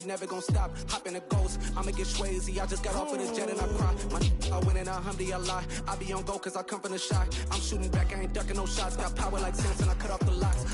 Never gonna stop, hop in a ghost, I'ma get Swayze. I just got off of the jet and I cry. I win in a Humvee, I lie. I be on go cause I come from the shot. I'm shooting back, I ain't ducking no shots. Got power like Samson, I cut off the locks.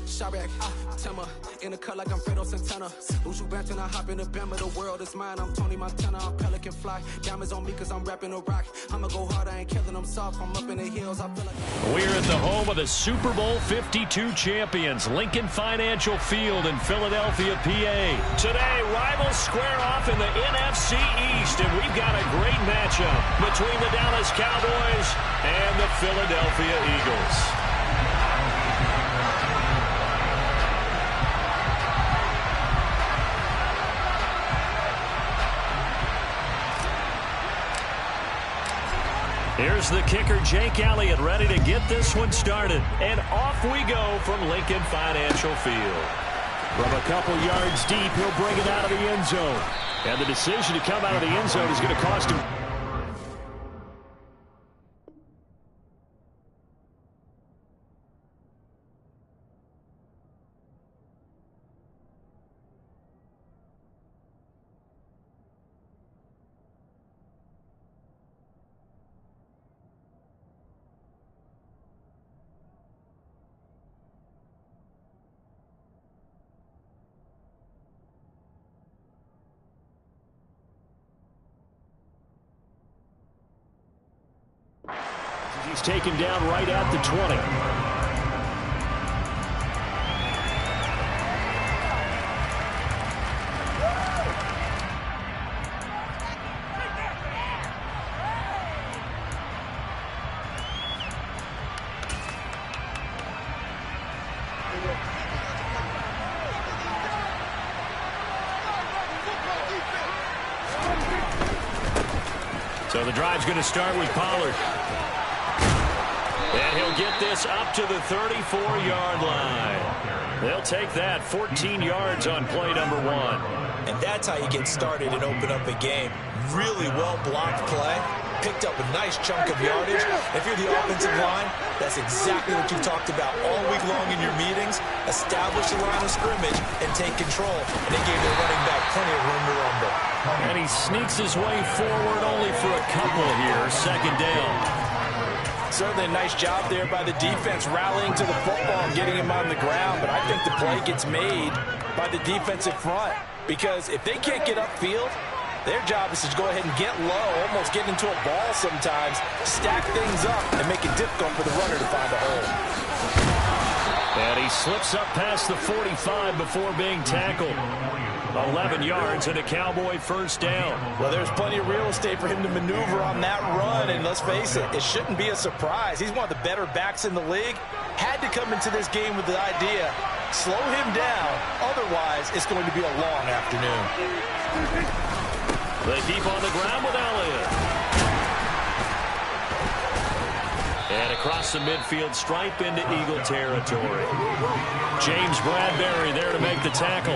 Chirac, Timmer, in the cut like I'm Fredo Santana. Uju Banton, I hop in the Bama, the world is mine. I'm Tony Montana, I'm Pelican Fly. Diamonds on me cause I'm rapping a rock. I'ma go hard, I ain't killing them soft. I'm up in the hills, I feel like... We're at the home of the Super Bowl 52 champions, Lincoln Financial Field in Philadelphia, PA. Today, rivals square off in the NFC East, and we've got a great matchup between the Dallas Cowboys and the Philadelphia Eagles. Here's the kicker, Jake Elliott, ready to get this one started. And off we go from Lincoln Financial Field. From a couple yards deep, he'll bring it out of the end zone. And the decision to come out of the end zone is going to cost him. He's taken down right at the 20. So the drive's going to start with Pollard. And he'll get this up to the 34-yard line. They'll take that 14 yards on play number 1. And that's how you get started and open up a game. Really well-blocked play. Picked up a nice chunk of yardage. If you're the offensive line, that's exactly what you've talked about all week long in your meetings. Establish the line of scrimmage and take control. And they gave their running back plenty of room to rumble. And he sneaks his way forward only for a couple here. Second down. Certainly a nice job there by the defense rallying to the football and getting him on the ground. But I think the play gets made by the defensive front. Because if they can't get upfield, their job is to go ahead and get low, almost get into a ball sometimes, stack things up, and make it difficult for the runner to find a hole. And he slips up past the 45 before being tackled. 11 yards and a Cowboy first down. Well, there's plenty of real estate for him to maneuver on that run, and let's face it, it shouldn't be a surprise. He's one of the better backs in the league. Had to come into this game with the idea, slow him down, otherwise it's going to be a long afternoon. They keep on the ground with Elliott. And across the midfield stripe into Eagle territory. James Bradbury there to make the tackle.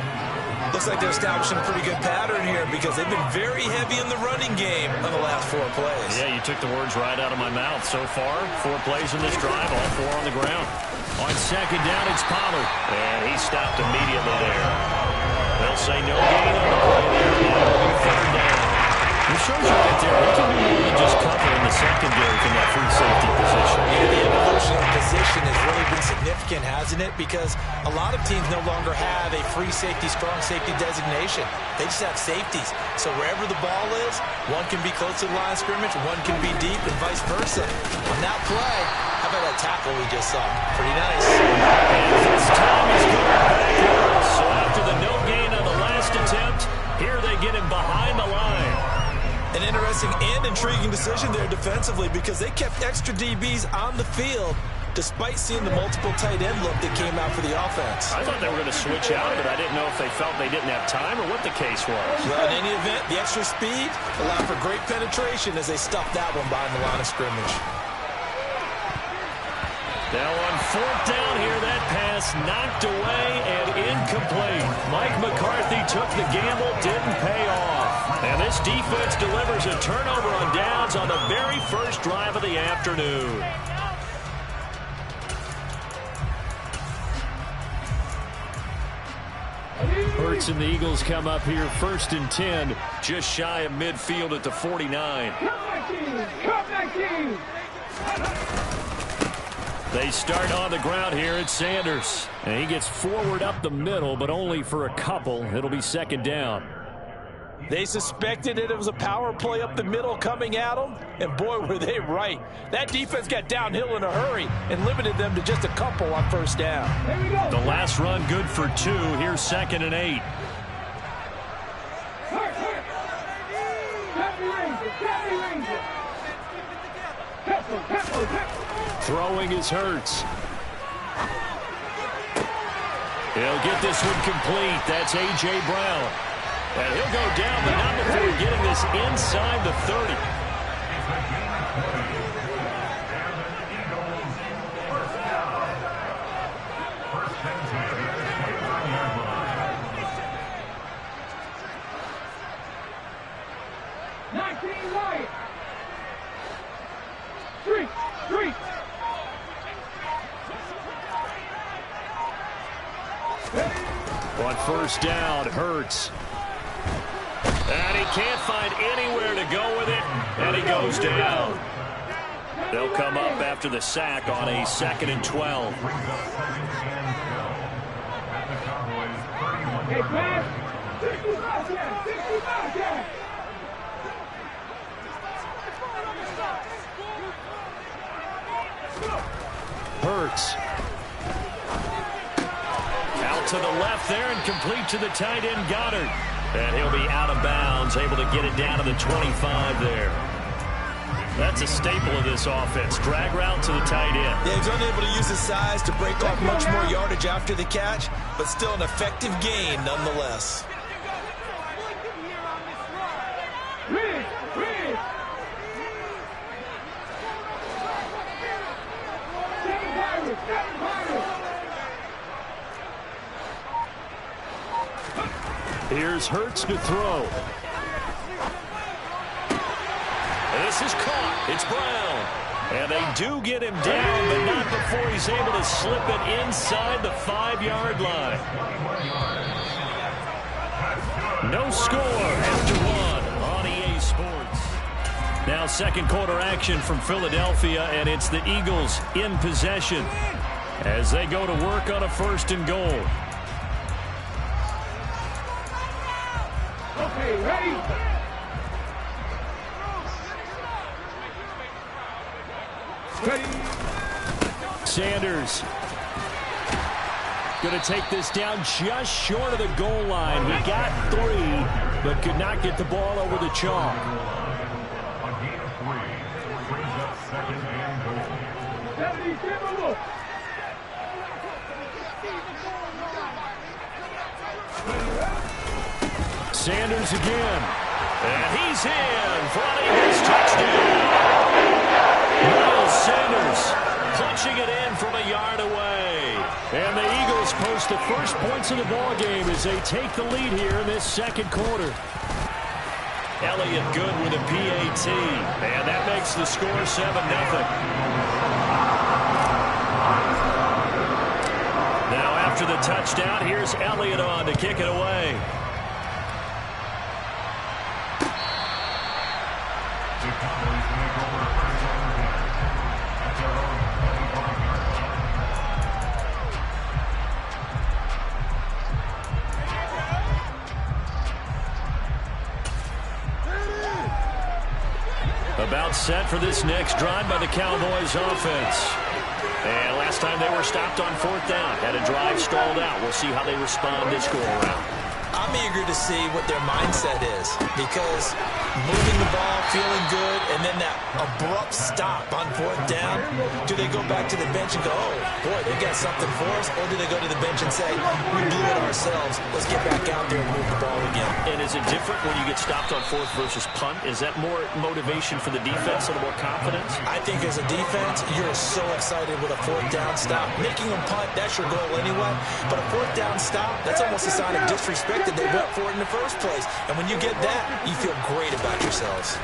Looks like they're establishing a pretty good pattern here because they've been very heavy in the running game on the last 4 plays. Yeah, you took the words right out of my mouth. So far, 4 plays in this drive, all 4 on the ground. On second down, it's Pollard. And he stopped immediately there. They'll say no gain on the play there. It'll be third down. It shows you right there, they can do more than just cover in the secondary from that free safety position. Yeah, the evolution of position has really been significant, hasn't it? Because a lot of teams no longer have a free safety, strong safety designation. They just have safeties. So wherever the ball is, one can be close to the line of scrimmage, one can be deep, and vice versa. On that play, how about that tackle we just saw? Pretty nice. And this time he's going backwards. So after the no gain on the last attempt, here they get him behind the line. An interesting and intriguing decision there defensively because they kept extra DBs on the field despite seeing the multiple tight end look that came out for the offense. I thought they were going to switch out, but I didn't know if they felt they didn't have time or what the case was. Well, in any event, the extra speed allowed for great penetration as they stuffed that one behind the line of scrimmage. Now on 4th down here, that pass knocked away and incomplete. Mike McCarthy took the gamble, didn't pay off. And this defense delivers a turnover on downs on the very first drive of the afternoon. Hurts and the Eagles come up here 1st and 10, just shy of midfield at the 49. They start on the ground here at Sanders. And he gets forward up the middle, but only for a couple. It'll be 2nd down. They suspected it was a power play up the middle coming at them, and boy, were they right. That defense got downhill in a hurry and limited them to just a couple on 1st down. The last run good for 2. Here's 2nd and 8. Throwing is Hurts. He'll get this one complete. That's A.J. Brown. And he'll go down, but not before getting this inside the 30. On 1st down, Hurts. And he can't find anywhere to go with it, and he goes down. They'll come up after the sack on a 2nd and 12. Hurts. Out to the left there and complete to the tight end, Goddard. And he'll be out of bounds, able to get it down to the 25 there. That's a staple of this offense. Drag route to the tight end. Yeah, he's unable to use his size to break off much more yardage after the catch, but still an effective gain nonetheless. Here's Hurts to throw. And this is caught. It's Brown. And they do get him down, but not before he's able to slip it inside the 5-yard line. No score after 1 on EA Sports. Now 2nd quarter action from Philadelphia, and it's the Eagles in possession as they go to work on a 1st and goal. Ready? Sanders going to take this down just short of the goal line. He got 3, but could not get the ball over the chalk. Sanders again. And he's in for an Eagles touchdown. Miles Sanders clutching it in from a yard away. And the Eagles post the first points of the ball game as they take the lead here in this 2nd quarter. Elliott good with a PAT. And that makes the score 7-0. Now after the touchdown, here's Elliott on to kick it away. About set for this next drive by the Cowboys offense. And last time they were stopped on 4th down. Had a drive stalled out. We'll see how they respond this go around. I'm eager to see what their mindset is, because moving the ball, feeling good, and then that abrupt stop on 4th down, do they go back to the bench and go, oh, boy, they got something for us, or do they go to the bench and say, we blew it ourselves, let's get back out there and move the ball again? And is it different when you get stopped on 4th versus punt? Is that more motivation for the defense, a little more confidence? I think as a defense, you're so excited with a 4th down stop. Making them punt, that's your goal anyway, but a 4th down stop, that's almost a sign of disrespect that they went for it in the first place. And when you get that, you feel great about yourselves.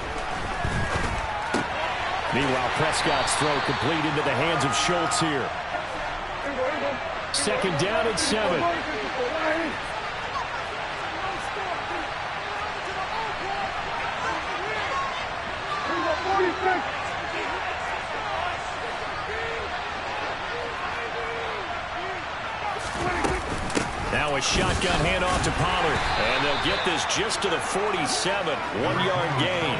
Meanwhile, Prescott's throw complete into the hands of Schultz here. 2nd down and 7. Now a shotgun handoff to Pollard. And they'll get this just to the 47. 1-yard gain.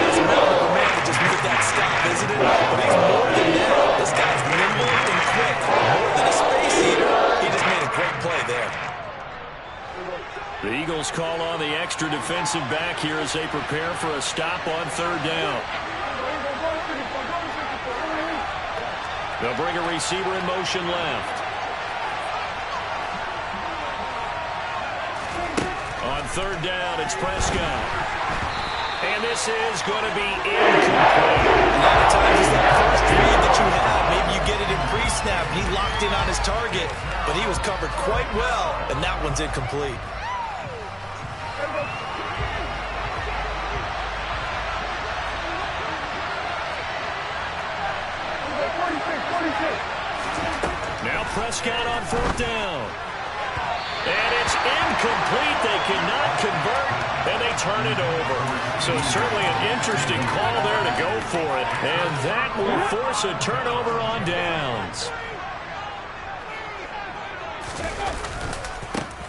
It's another man that just made that stop, isn't it? But he's more than that. This guy's nimble and quick. More than a space eater. He just made a great play there. The Eagles call on the extra defensive back here as they prepare for a stop on 3rd down. They'll bring a receiver in motion left. On 3rd down, it's Prescott. And this is going to be incomplete. A lot of times it's that first read that you have. Maybe you get it in pre-snap. He locked in on his target, but he was covered quite well, and that one's incomplete. Now Prescott on 4th down. And it's incomplete. They cannot convert, and they turn it over. So certainly an interesting call there to go for it. And that will force a turnover on downs.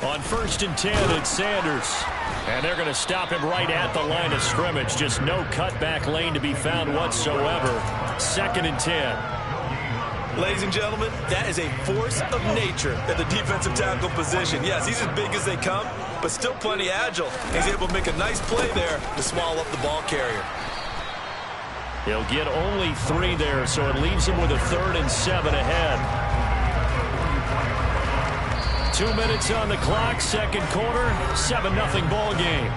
On 1st and 10, it's Sanders. And they're going to stop him right at the line of scrimmage. Just no cutback lane to be found whatsoever. 2nd and 10. Ladies and gentlemen, that is a force of nature at the defensive tackle position. Yes, he's as big as they come, but still plenty agile. He's able to make a nice play there to swallow up the ball carrier. He'll get only 3 there, so it leaves him with a 3rd and 7 ahead. 2 minutes on the clock, 2nd quarter, 7-0 ball game.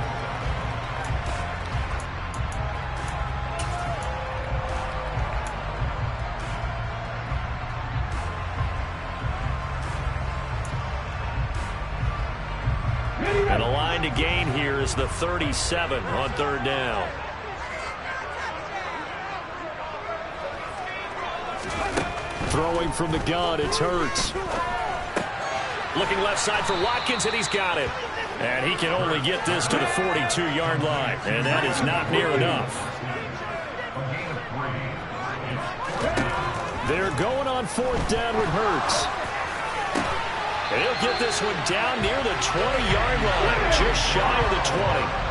And a line to gain here is the 37 on 3rd down. Throwing from the gun, it's Hurts. Looking left side for Watkins, and he's got it. And he can only get this to the 42-yard line, and that is not near enough. They're going on 4th down with Hurts. And he'll get this one down near the 20-yard line, just shy of the 20.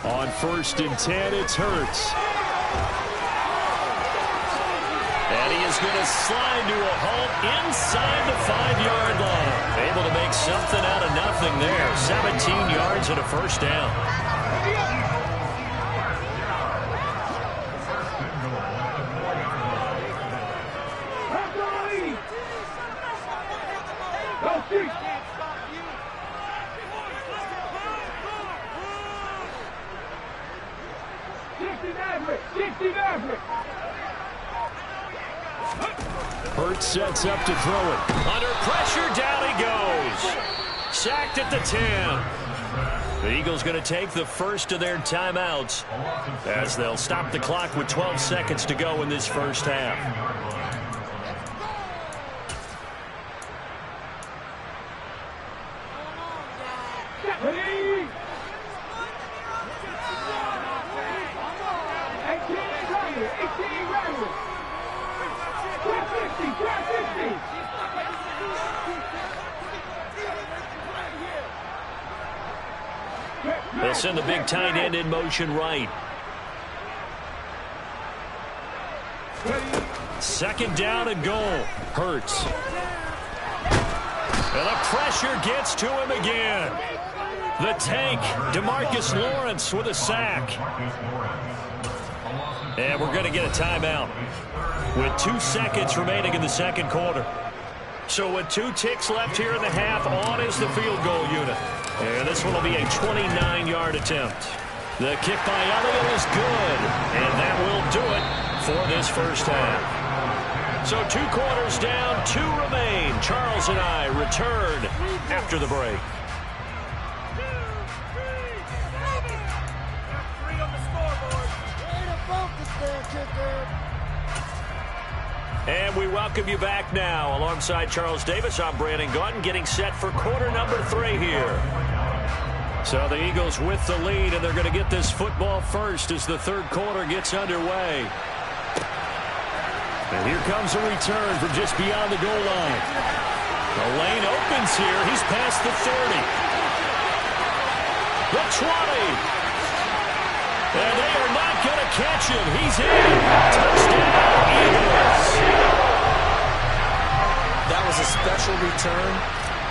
On 1st and 10, it's Hurts. And he is going to slide to a halt inside the 5-yard line. Able to make something out of nothing there. 17 yards and a 1st down. Hurts sets up to throw it. Under pressure, down he goes. Sacked at the 10. The Eagles going to take the first of their timeouts as they'll stop the clock with 12 seconds to go in this first half. They'll send the big tight end in motion right. 2nd down and goal. Hurts. And the pressure gets to him again. The tank, DeMarcus Lawrence with a sack. And we're going to get a timeout with 2 seconds remaining in the 2nd quarter. So with 2 ticks left here in the half, on is the field goal unit. And this one will be a 29-yard attempt. The kick by Elliott is good. And that will do it for this first half. So 2 quarters down, 2 remain. Charles and I return after the break. And we welcome you back now. Alongside Charles Davis, I'm Brandon Gaudin, getting set for quarter number 3 here. So the Eagles with the lead, and they're going to get this football first as the 3rd quarter gets underway. And here comes a return from just beyond the goal line. The lane opens here. He's past the 30. The 20. And they are not going to catch him. He's in. Touchdown, Eagles. That was a special return,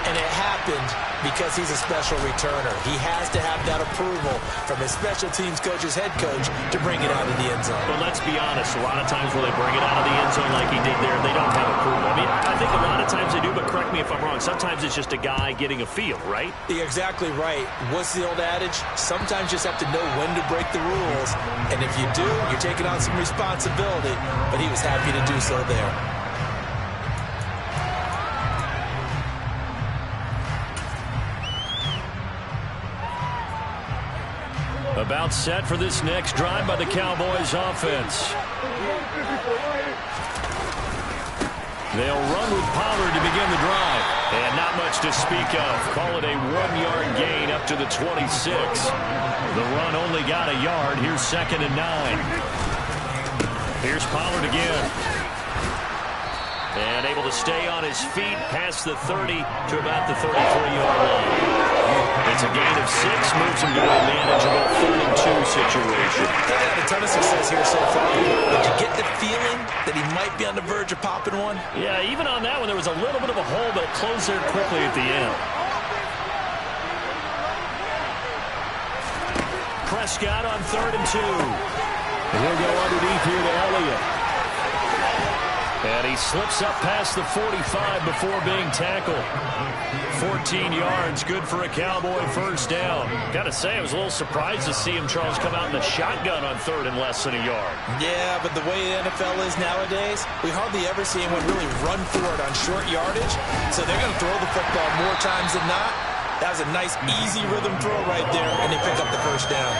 and it happened because he's a special returner. He has to have that approval from his special teams coach's head coach to bring it out of the end zone. But let's be honest, a lot of times when they bring it out of the end zone like he did there, they don't have approval. I mean, I think a lot of times they do, but correct me if I'm wrong. Sometimes it's just a guy getting a feel, right? You're exactly right. What's the old adage? Sometimes you just have to know when to break the rules. And if you do, you're taking on some responsibility. But he was happy to do so there. About set for this next drive by the Cowboys offense. They'll run with Pollard to begin the drive. And not much to speak of. Call it a 1-yard gain up to the 26. The run only got a yard. Here's 2nd and 9. Here's Pollard again. And able to stay on his feet past the 30 to about the 33-yard line. It's a gain of 6, moves him to a manageable 3rd and 2 situation. They've had a ton of success here so far. Did you get the feeling that he might be on the verge of popping one? Yeah, even on that one, there was a little bit of a hole, but it closed there quickly at the end. Prescott on 3rd and 2. And he'll go underneath here to Elliott. And he slips up past the 45 before being tackled. 14 yards, good for a Cowboy first down. Got to say, I was a little surprised to see him, Charles, come out in the shotgun on 3rd and less than a yard. Yeah, but the way the NFL is nowadays, we hardly ever see anyone really run for it on short yardage. So they're going to throw the football more times than not. That was a nice, easy rhythm throw right there, and they pick up the first down.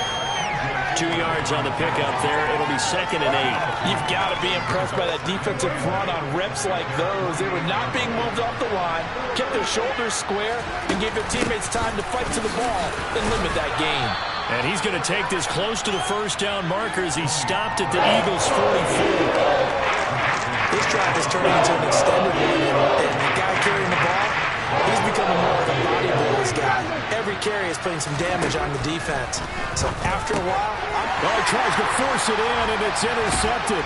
2 yards on the pickup there. It'll be 2nd and 8. You've got to be impressed by that defensive front on reps like those. They were not being moved off the line, kept their shoulders square, and gave their teammates time to fight to the ball and limit that gain. And he's going to take this close to the first down marker as he stopped at the Eagles' 44. This drive is turning into an extended one, and the guy carrying the ball, he's becoming more of a body boys guy. Every carry is putting some damage on the defense. So after a while, he tries to force it in, and it's intercepted.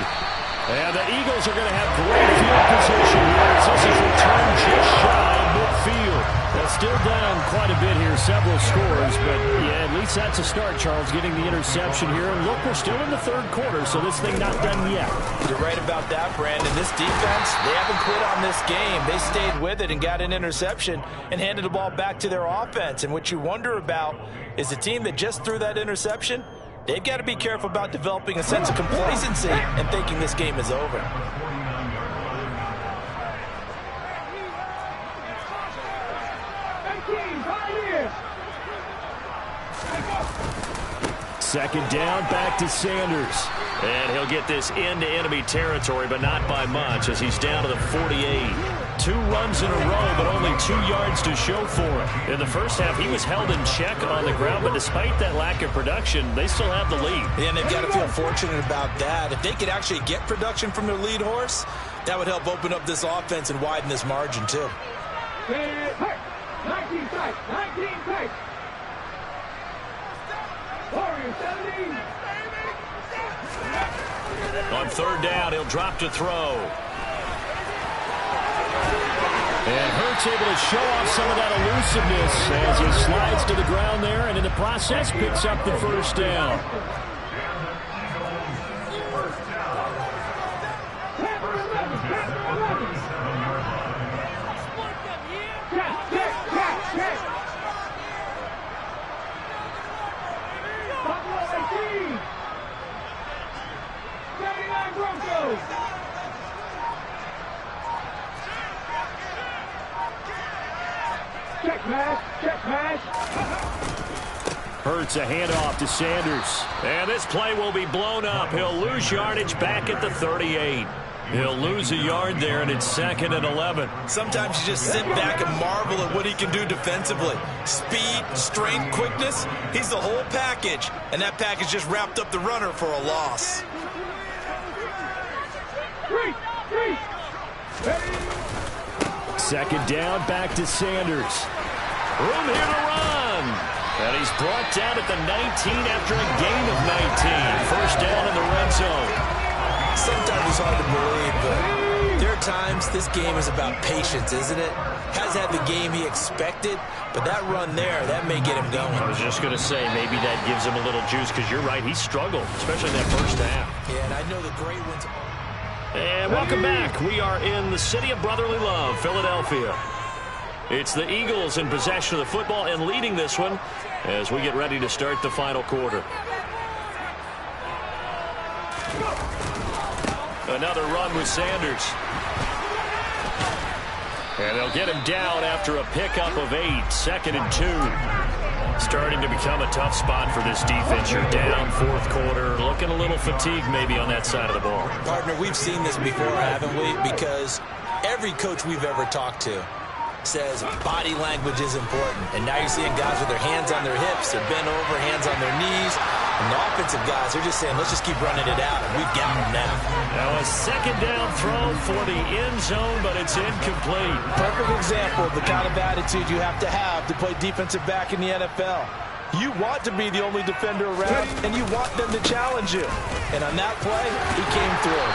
And the Eagles are going to have great field position here as this is returned just shy of midfield. They're still down quite a bit here, several scores, but yeah, at least that's a start, Charles, getting the interception here. And look, we're still in the 3rd quarter, so this thing not done yet. You're right about that, Brandon. This defense, they haven't quit on this game. They stayed with it and got an interception and handed the ball back to their offense. And what you wonder about is the team that just threw that interception, they've got to be careful about developing a sense of complacency and thinking this game is over. Second down, back to Sanders. And he'll get this into enemy territory, but not by much as he's down to the 48. 2 runs in a row, but only 2 yards to show for it. In the first half, he was held in check on the ground, but despite that lack of production, they still have the lead. Yeah, and they've got to feel fortunate about that. If they could actually get production from their lead horse, that would help open up this offense and widen this margin, too. 19 tight, 19 tight. Warriors 17. On 3rd down, he'll drop to throw. And Hurts able to show off some of that elusiveness as he slides to the ground there, and in the process picks up the first down. Check mash. Check mash. Hurts a handoff to Sanders. And this play will be blown up. He'll lose yardage back at the 38. He'll lose a yard there, and it's 2nd and 11. Sometimes you just sit back and marvel at what he can do defensively. Speed, strength, quickness, he's the whole package. And that package just wrapped up the runner for a loss. Second down, back to Sanders. Room here to run. And he's brought down at the 19 after a gain of 19. First down in the red zone. Sometimes it's hard to believe, but there are times this game is about patience, isn't it? Has had the game he expected, but that run there, that may get him going. I was just going to say, maybe that gives him a little juice, because you're right, he struggled, especially in that first half. Yeah, and I know the great ones. And welcome back. We are in the city of brotherly love, Philadelphia. It's the Eagles in possession of the football and leading this one as we get ready to start the final quarter. Another run with Sanders. And they'll get him down after a pickup of 8. 2nd and 2. Starting to become a tough spot for this defense. You're down 4th quarter. Looking a little fatigued maybe on that side of the ball. Partner, we've seen this before, haven't we? Because every coach we've ever talked to says body language is important. And now you're seeing guys with their hands on their hips. They're bent over, hands on their knees. And the offensive guys, they're just saying, let's just keep running it out. And we've got them now. Now a 2nd down throw for the end zone, but it's incomplete. Perfect example of the kind of attitude you have to play defensive back in the NFL. You want to be the only defender around, and you want them to challenge you. And on that play, he came through.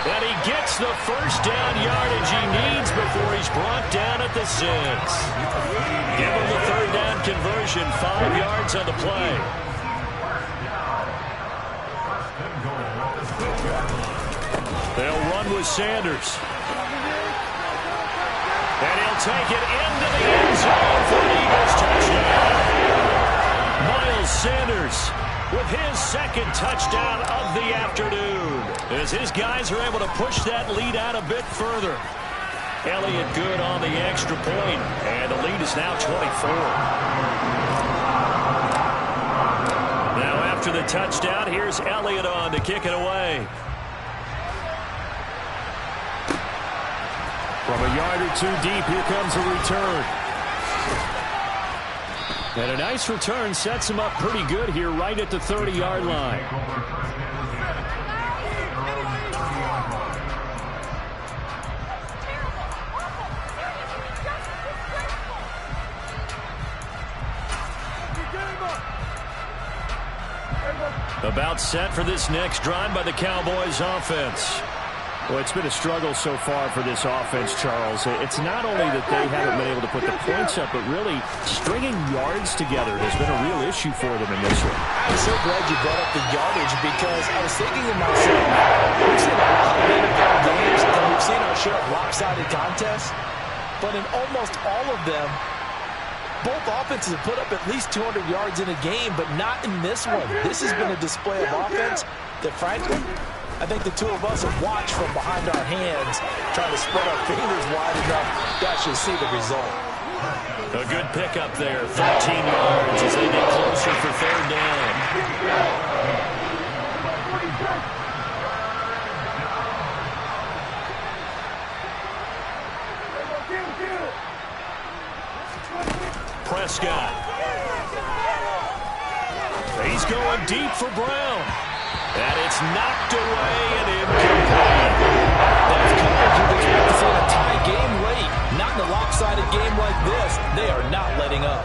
And he gets the first down yardage he needs before he's brought down at the 6. Give him the 3rd down conversion, 5 yards on the play. They'll run with Sanders. And he'll take it into the end zone for an Eagles touchdown. Miles Sanders with his 2nd touchdown of the afternoon, as his guys are able to push that lead out a bit further. Elliott good on the extra point, and the lead is now 24. Now after the touchdown, here's Elliott on to kick it away. From a yard or 2 deep, here comes a return. And a nice return sets him up pretty good here right at the 30-yard line. About set for this next drive by the Cowboys offense. Well, it's been a struggle so far for this offense, Charles. It's not only that they haven't been able to put the points up, but really stringing yards together has been a real issue for them in this one. I'm so glad you brought up the yardage, because I was thinking to myself, we've seen a lot of NFL games, and we've seen our share of lopsided contests, but in almost all of them, both offenses have put up at least 200 yards in a game, but not in this one. This has been a display of offense that, frankly, I think the two of us have watched from behind our hands, trying to spread our fingers wide enough to actually see the result. A good pickup there, 13 yards as they get closer for 3rd down. Prescott. He's going deep for Brown. And it's knocked away and incomplete. That's coverage you'd expect to see in a tie game late. Not in a lopsided game like this. They are not letting up.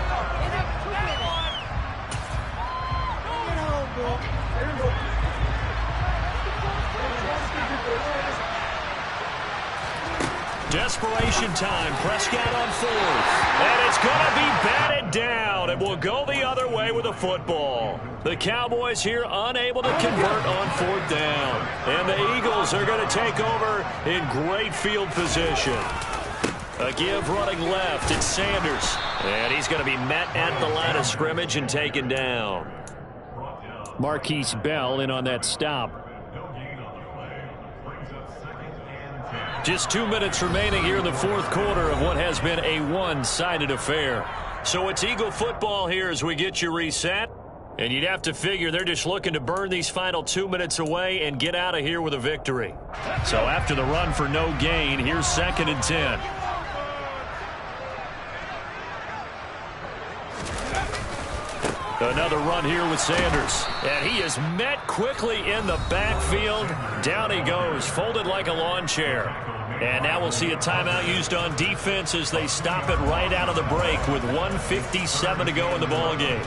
Desperation time. Prescott on 4th. And it's going to be batted down. It will go the other way with a football. The Cowboys here unable to convert on 4th down. And the Eagles are going to take over in great field position. A give running left. It's Sanders. And he's going to be met at the line of scrimmage and taken down. Marquise Bell in on that stop. Just 2 minutes remaining here in the fourth quarter of what has been a one-sided affair. So it's Eagle football here as we get you reset. And you'd have to figure they're just looking to burn these final 2 minutes away and get out of here with a victory. So after the run for no gain, here's 2nd and 10. Another run here with Sanders. And he is met quickly in the backfield. Down he goes, folded like a lawn chair. And now we'll see a timeout used on defense as they stop it right out of the break with 1:57 to go in the ballgame.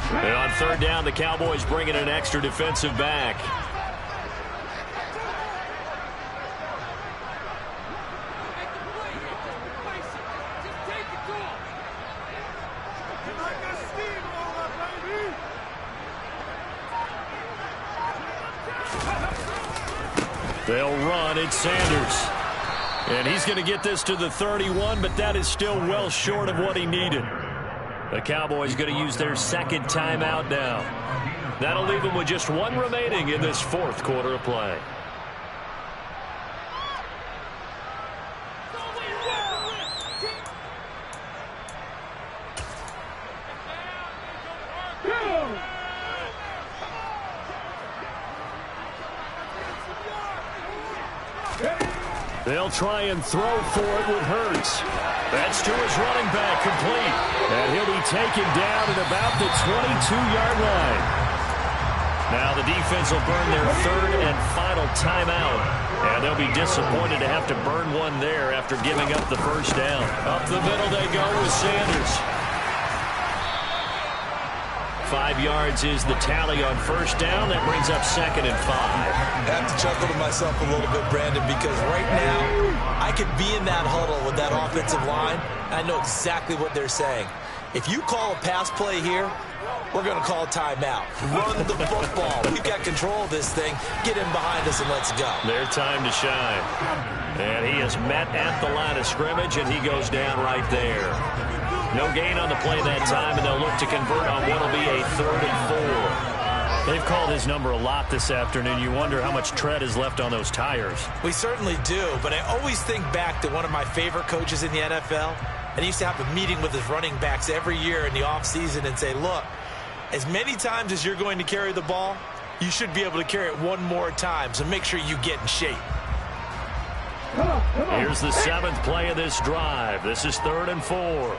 And on 3rd down, the Cowboys bring in an extra defensive back. They'll run. It's Sanders. And he's going to get this to the 31, but that is still well short of what he needed. The Cowboys going to use their 2nd timeout now. That'll leave them with just 1 remaining in this 4th quarter of play. They'll try and throw for it with Hurts. That's to his running back, complete. And he'll be taken down at about the 22-yard line. Now the defense will burn their 3rd and final timeout. And they'll be disappointed to have to burn one there after giving up the first down. Up the middle they go with Sanders. 5 yards is the tally on 1st down. That brings up 2nd and 5. I have to chuckle to myself a little bit, Brandon, because right now I could be in that huddle with that offensive line. I know exactly what they're saying. If you call a pass play here, we're going to call a timeout. Run the football. We've got control of this thing. Get in behind us and let's go. Their time to shine. And he is met at the line of scrimmage, and he goes down right there. No gain on the play that time, and they'll look to convert on what will be a 3rd and 4. They've called his number a lot this afternoon. You wonder how much tread is left on those tires. We certainly do, but I always think back to one of my favorite coaches in the NFL, and he used to have a meeting with his running backs every year in the offseason and say, look, as many times as you're going to carry the ball, you should be able to carry it 1 more time, so make sure you get in shape. Here's the 7th play of this drive. This is 3rd and 4.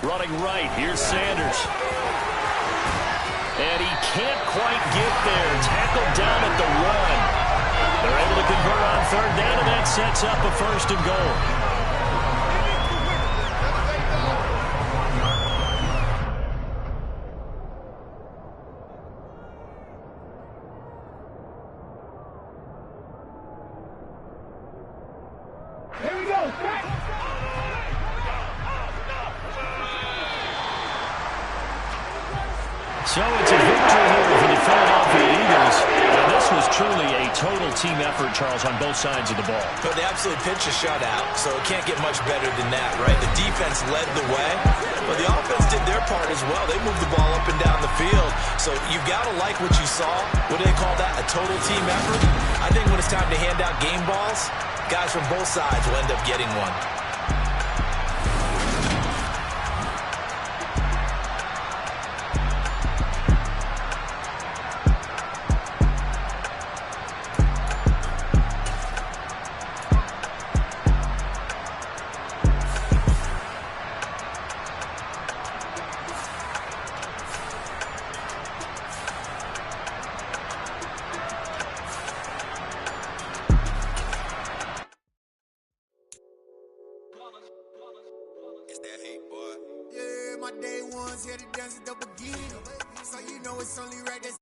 Running right, here's Sanders. And he can't quite get there. Tackled down at the 1. They're able to convert on 3rd down, and that sets up a 1st and goal. So it's a victory here for the Philadelphia Eagles. And this was truly a total team effort, Charles, on both sides of the ball. But they absolutely pitched a shutout, so it can't get much better than that, right? The defense led the way, but the offense did their part as well. They moved the ball up and down the field. So you've got to like what you saw. What do they call that? A total team effort? I think when it's time to hand out game balls, guys from both sides will end up getting one. My day ones, yeah, the dance at the beginning. So you know it's only right.